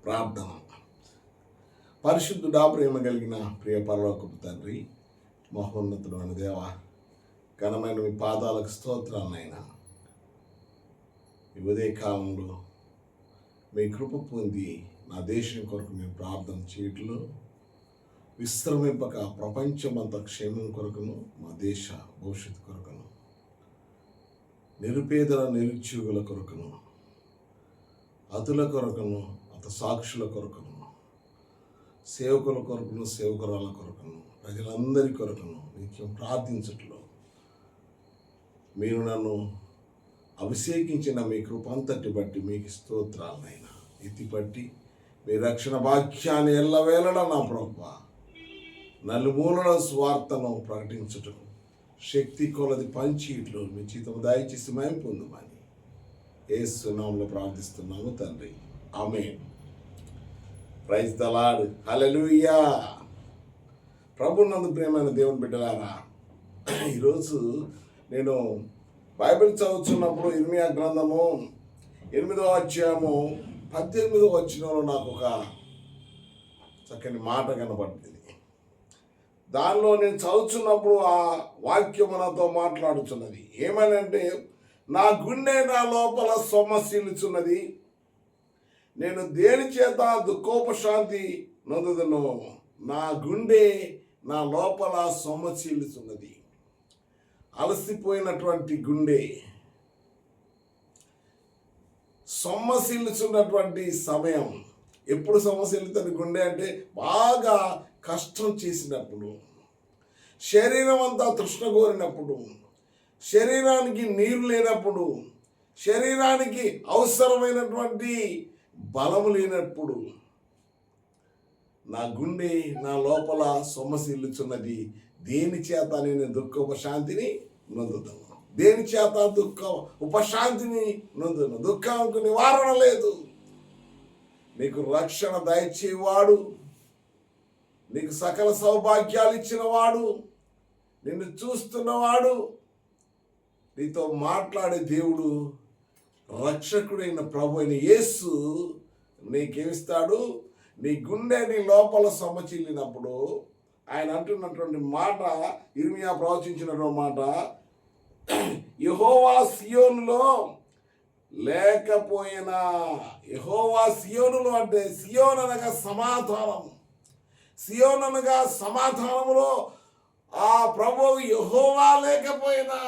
ప్రార్థన. పరిశుద్ధుడా, ప్రేమ కలిగిన ప్రియ పరలోకపు తండ్రి, మహోన్నతుడు అని దేవ, ఘనమైన మీ పాదాలకు స్తోత్రాలనైనా. ఈ ఉదయ కాలంలో మీ కృప పొంది నా దేశం కొరకు మేము ప్రార్థన చేయట్లో విశ్రమింపక ప్రపంచమంతా క్షేమం కొరకును, మా దేశ భవిష్యత్తు కొరకును, నిరుపేదల నిరుద్యోగుల కొరకును, అతుల కొరకును, సాక్షుల కొరకును, సేవకుల కొరకును, సేవకురాల కొరకును, ప్రజలందరి కొరకును నిత్యం ప్రార్థించట్లో మీరు నన్ను అభిషేకించిన మీ కృపంతటి బట్టి మీకు స్తోత్రాలనైనా. ఎత్తిపట్టి మీ రక్షణ భాగ్యాన్ని ఎల్లవేళలా నా ప్రభువా నలుమూలల స్వార్థను ప్రకటించటం, శక్తి కొలది పంచిట్లు మీ జీతం దయచేసి మేము పొందుమని యేసు నామములో ప్రార్థిస్తున్నాము తండ్రి, ఆమేన్. ప్రైజ్ ద లార్డ్, హల్లెలూయా. ప్రభునందు ప్రియమైన దేవుని బిడ్డలారా, ఈరోజు నేను బైబిల్ చదువుతున్నప్పుడు ఇర్మియా గ్రంథము 8వ అధ్యాయము 18వ వచనంలో నాకు ఒక చక్కని మాట కనబడింది. దానిలో నేను చదువుతున్నప్పుడు ఆ వాక్యం నాతో మాట్లాడుతున్నది. ఏమనంటే, నా గుండె నా లోపల సొమ్మసిల్లుచున్నది, నేను దేని చేత దుఃఖోపశాంతి నొందుదును. నా గుండె నా లోపల సొమ్మసిల్లుచున్నది. అలసిపోయినటువంటి గుండె, సొమ్మసిల్లుచున్నటువంటి సమయం. ఎప్పుడు సొమ్మసిల్లుతుంది గుండె అంటే, బాగా కష్టం చేసినప్పుడు, శరీరం అంతా తృష్ణ కోరినప్పుడు, శరీరానికి నీరు లేనప్పుడు, శరీరానికి అవసరమైనటువంటి బలము లేనప్పుడు నా గుండె నా లోపల సొమ్మసిల్లుచున్నది. దేని చేత నేను దుఃఖోపశాంతిని నొందుతాను? దేని చేత ఉపశాంతిని నొందును? దుఃఖంకు నివారణ లేదు. నీకు రక్షణ దయచేవాడు, నీకు సకల సౌభాగ్యాలు ఇచ్చినవాడు, నిన్ను చూస్తున్నవాడు, నీతో మాట్లాడే దేవుడు, రక్షకుడైన ప్రభు అయిన యేసు నీకేమిస్తాడు? నీ గుండె నీ లోపల సొమ్మసిల్లినప్పుడు ఆయన అంటున్నటువంటి మాట, ఇర్మియా ప్రవచించినటువంటి మాట, యెహోవా సియోనులో లేకపోయినా. యెహోవా సియోనులో అంటే, సియోన్ అనగా సమాధానం. సియోన్ అనగా సమాధానములో ఆ ప్రభువు యెహోవా లేకపోయినా,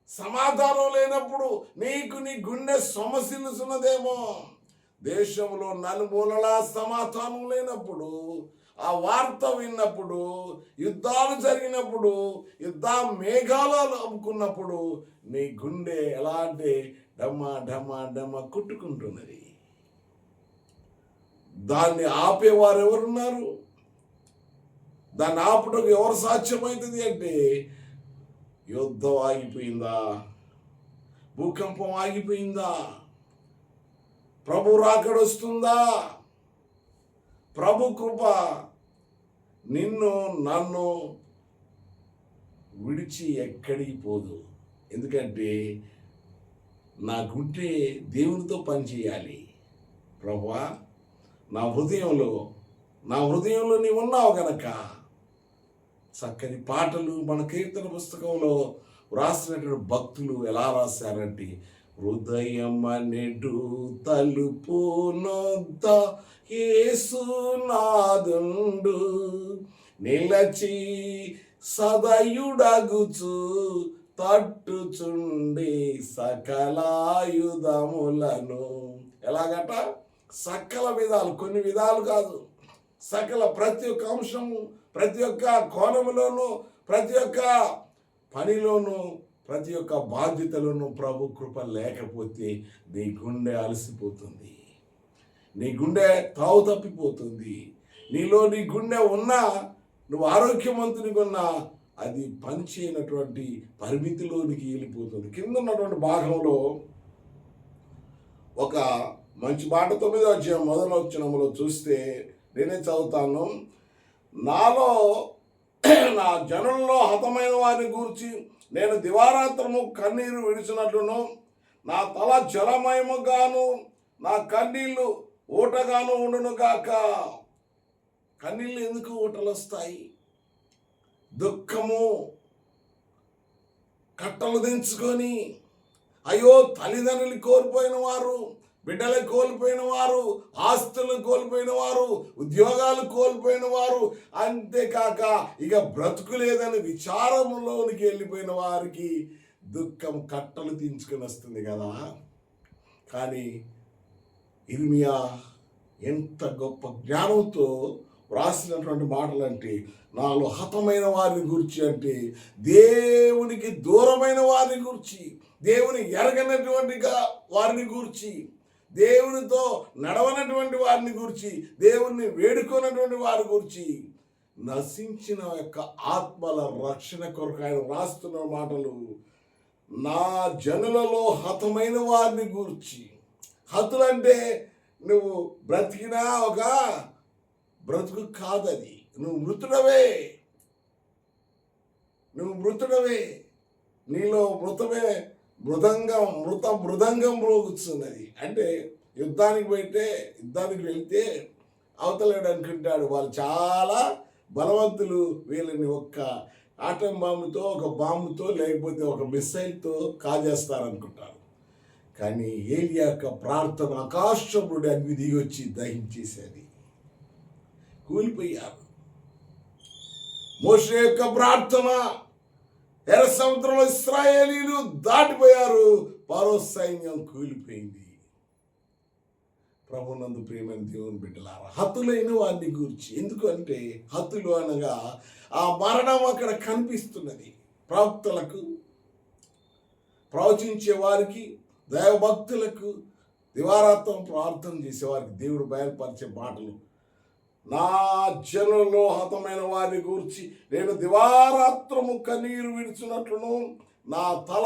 సమాధానం లేనప్పుడు నీకు నీ గుండె సొమ్మసిల్లుతున్నదేమో. దేశంలో నలుమూలలా సమాధానం లేనప్పుడు, ఆ వార్త విన్నప్పుడు, యుద్ధాలు జరిగినప్పుడు, యుద్ధ మేఘాలు అమ్ముకున్నప్పుడు నీ గుండె ఎలా అంటే డమ్మ డమ్మ డమ్మ కుట్టుకుంటున్నది. దాన్ని ఆపేవారు ఎవరున్నారు? దాన్ని ఆపటకు ఎవరు సాధ్యమవుతుంది అంటే, యుద్ధం ఆగిపోయిందా? భూకంపం ఆగిపోయిందా? ప్రభు రాకడొస్తుందా? ప్రభు కృప నిన్ను నన్ను విడిచి ఎక్కడికి పోదు. ఎందుకంటే నా గుండె దేవునితో పనిచేయాలి. ప్రభువా, నా హృదయంలో నీవు ఉన్నావు గనక. చక్కని పాటలు మన కీర్తన పుస్తకంలో రాసినటువంటి భక్తులు ఎలా రాశారంటే, హృదయమనెడు తలుపు నొద్ద యేసునాథుండు నిలచి సదయుడగుచు తట్టుచుండి సకలాయుధములను. ఎలాగట? సకల విధాలు, కొన్ని విధాలు కాదు, సకల ప్రతి ఒక్క అంశము, ప్రతి ఒక్క కోణములోనూ, ప్రతి ఒక్క పనిలోనూ, ప్రతి ఒక్క బాధ్యతలోనూ ప్రభు కృప లేకపోతే నీ గుండె అలసిపోతుంది, నీ గుండె తావు తప్పిపోతుంది. నీలో నీ గుండె ఉన్నా, నువ్వు ఆరోగ్యవంతునిగా ఉన్నా, అది పనిచేయనటువంటి పరిమితిలోనికి వెళ్ళిపోతుంది. కింద ఉన్నటువంటి భాగంలో ఒక మంచి మాట 9వ అధ్యాయం 1వ వచనంలో చూస్తే, నేనే చదువుతాను. నాలో నా జనుల్లో హతమైన వారిని గూర్చి నేను దివారాత్రము కన్నీరు విడిచినట్లును, నా తల జలమయముగాను, నా కన్నీళ్లు ఊటగాను ఉండును గాక. కన్నీళ్ళు ఎందుకు ఊటలు వస్తాయి? దుఃఖము కట్టలు దించుకొని, అయ్యో తల్లిదండ్రులు కోల్పోయిన వారు, బిడ్డలు కోల్పోయిన వారు, ఆస్తులు కోల్పోయిన వారు, ఉద్యోగాలు కోల్పోయిన వారు, అంతేకాక ఇక బ్రతుకు లేదని విచారంలోనికి వెళ్ళిపోయిన వారికి దుఃఖం కట్టలు తీంచుకొని వస్తుంది కదా. కానీ ఇర్మియా ఎంత గొప్ప జ్ఞానంతో వ్రాసినటువంటి మాటలు అంటే, నాలో హతమైన వారిని గురించి అంటే దేవునికి దూరమైన వారిని గురించి, దేవుని ఎరగనటువంటి వారిని గురించి, దేవునితో నడవనటువంటి వారిని గురించి, దేవుణ్ణి వేడుకున్నటువంటి వారి గురించి, నశించిన యొక్క ఆత్మల రక్షణ కొరకు ఆయన రాస్తున్న మాటలు, నా జనులలో హతమైన వారిని గురించి. హతులంటే నువ్వు బ్రతికినా ఒక బ్రతుకు కాదది, నువ్వు మృతుడవే, నువ్వు మృతుడవే, నీలో మృదంగం మ్రోగుతున్నది. అంటే యుద్ధానికి వెళ్తే అవతలేడు అనుకుంటాడు వాళ్ళు చాలా బలవంతులు, వీళ్ళని ఒక్క ఆటం బాంబుతో, ఒక బాంబుతో, లేకపోతే ఒక మిస్సైల్తో కాజేస్తారనుకుంటారు. కానీ ఏలియా యొక్క ప్రార్థన ఆకాశం నుండి అగ్ని దిగి వచ్చి దహించేసేది. కూలిపోయారు. మోషే యొక్క ప్రార్థన, ఎర్ర సముద్రంలో ఇశ్రాయేలీలు దాటిపోయారు, ఫరో సైన్యం కూలిపోయింది. ప్రభునందు ప్రియమైన దేవుని బిడ్డలారా, హతులైన వారిని గురించి. ఎందుకంటే హతులు అనగా ఆ మరణం అక్కడ కనిపిస్తున్నది. ప్రవక్తలకు, ప్రవచించే వారికి, దైవభక్తులకు, దివారాత్రం ప్రార్థన చేసేవారికి దేవుడు బయలుపరిచే మాటలు, నా జనులలో హతమైన వారిని గూర్చి నేను దివారాత్రము కన్నీరు విడుచున్నట్లును నా తల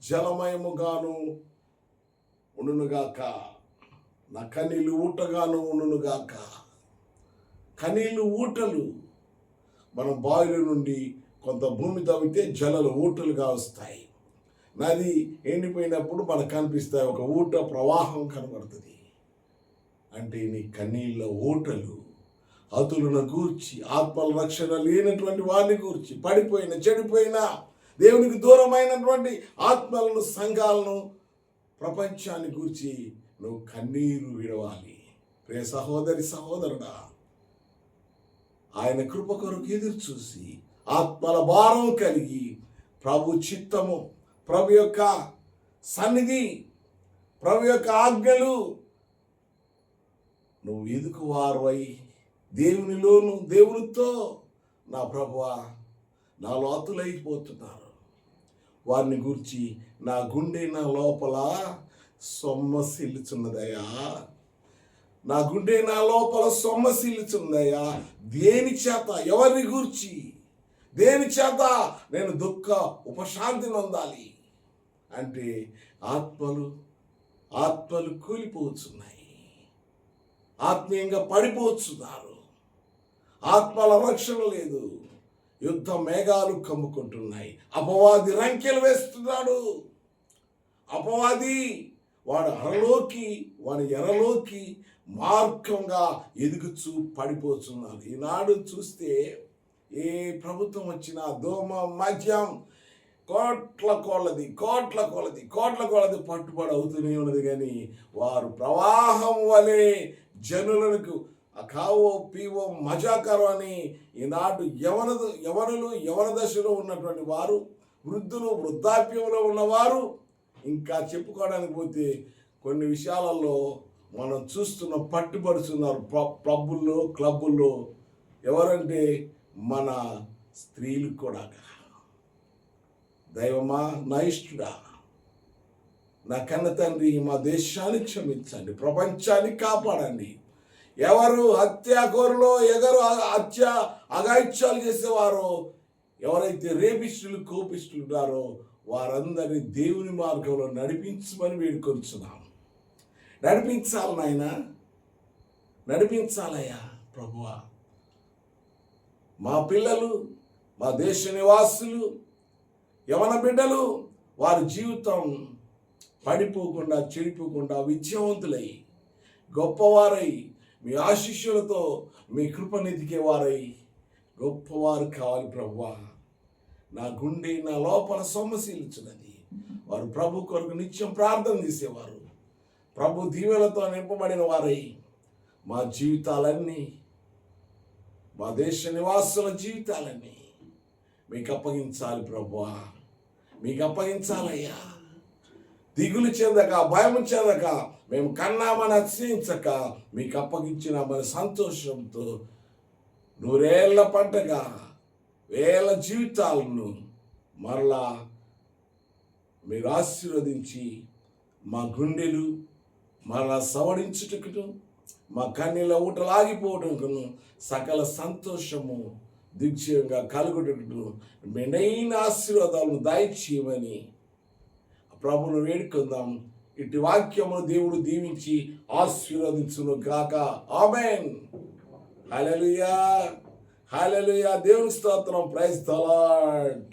జలమయముగాను ఉండునుగాక, నా కన్నీళ్ళు ఊటగాను ఉండునుగాక. కన్నీళ్ళు ఊటలు, మనం బావిల నుండి కొంత భూమి తవ్వితే జలాలు ఊటలుగా వస్తాయి. నది ఎండిపోయినప్పుడు మనకు కనిపిస్తాయి, ఒక ఊట ప్రవాహం కనబడుతుంది. అంటే నీ కన్నీళ్ళ ఊటలు హతులను గూర్చి, ఆత్మల రక్షణ లేనటువంటి వారిని గూర్చి, పడిపోయిన, చెడిపోయిన, దేవునికి దూరమైనటువంటి ఆత్మలను, సంఘాలను, ప్రపంచాన్ని గూర్చి నువ్వు కన్నీరు విడవాలి. ప్రియ సహోదరి, సహోదరుడా, ఆయన కృప కొరకు ఎదురు చూసి ఆత్మల భారం కలిగి ప్రభు చిత్తము, ప్రభు యొక్క సన్నిధి, ప్రభు యొక్క ఆజ్ఞలు నువ్వు ఎదుకువారువై దేవునిలోను, దేవునితో, నా ప్రభువా నాలో అతులైపోతున్నారు, వారిని గురించి నా గుండె నా లోపల సొమ్మసిల్లుచున్నదయ్యా, నా గుండె నా లోపల సొమ్మసిల్లుచున్నదయ్యా. దేని చేత, ఎవరిని గూర్చి, దేని చేత నేను దుఃఖ ఉపశాంతి నొందాలి అంటే ఆత్మలు కూలిపోతున్నాయి, ఆత్మీయంగా పడిపోతున్నారు, ఆత్మల రక్షణ లేదు, యుద్ధ మేఘాలు కమ్ముకుంటున్నాయి, అపవాది రంకెలు వేస్తున్నాడు. అపవాది వాడు అరలోకి, వాడి ఎరలోకి మార్గంగా ఎదుగుచూ పడిపోతున్నారు. ఈనాడు చూస్తే ఏ ప్రభుత్వం వచ్చినా దోమ మద్యం కోట్ల కొలది పట్టుబడి అవుతూనే ఉన్నది. కానీ వారు ప్రవాహం వలె జనులకు కావో పీవో మజాకరో అని ఈనాడు యవన దశలో ఉన్నటువంటి వారు, వృద్ధులు, వృద్ధాప్యంలో ఉన్నవారు, ఇంకా చెప్పుకోవడానికి పోతే కొన్ని విషయాలలో మనం చూస్తున్న పట్టుబడుతున్నారు పబ్బుల్లో, క్లబ్బుల్లో. ఎవరంటే మన స్త్రీలు కూడా. దైవమా, నా ఇష్టుడా, నా కన్న తండ్రి, మా దేశాన్ని క్షమించండి, ప్రపంచాన్ని కాపాడండి. ఎవరు హత్యాకోరులో, అఘాయిత్యాలు చేసేవారో, ఎవరైతే రేపిస్టులు, కోపిస్టులు ఉన్నారో వారందరినీ దేవుని మార్గంలో నడిపించమని వేడుకొంచున్నాం. నడిపించాలి నాయన, నడిపించాలయ్యా ప్రభువా. మా పిల్లలు, మా దేశ నివాసులు, యవన బిడ్డలు, వారి జీవితం పడిపోకుండా, చెడిపోకుండా విజయవంతులై గొప్పవారై మీ ఆశీస్సులతో మీ కృపనిధికే వారై గొప్పవారు కావాలి ప్రభువా. నా గుండె నా లోపల సొమ్మశీలించున్నది. వారు ప్రభు కొరకు నిత్యం ప్రార్థన చేసేవారు, ప్రభు దీవెలతో నింపబడిన వారై మా జీవితాలన్నీ, మా దేశ నివాసుల జీవితాలన్నీ మీకు అప్పగించాలి ప్రభువా. మీకు అప్పగించాలయ్యా. దిగులు చెందక, భయం చెందక, మేము కన్నామని అతిశయించక మీకు అప్పగించినామని సంతోషంతో నూరేళ్ల పంటగా వేల జీవితాలను మరలా మీరు ఆశీర్వదించి మా గుండెలు మరలా సవడించుటకును, మా కన్నీళ్ళ ఊటలాగిపోవటకును, సకల సంతోషము దిగ్జయంగా కలుగుటకును మెండైన ఆశీర్వాదాలను దయచేయమని ప్రభువును వేడుకుందాం. ఇటు వాక్యమును దేవుడు దీవించి ఆశీర్వదించును గాక. ఆమేన్. హల్లెలూయా, హల్లెలూయా. దేవుని స్తోత్రం. Praise the lord.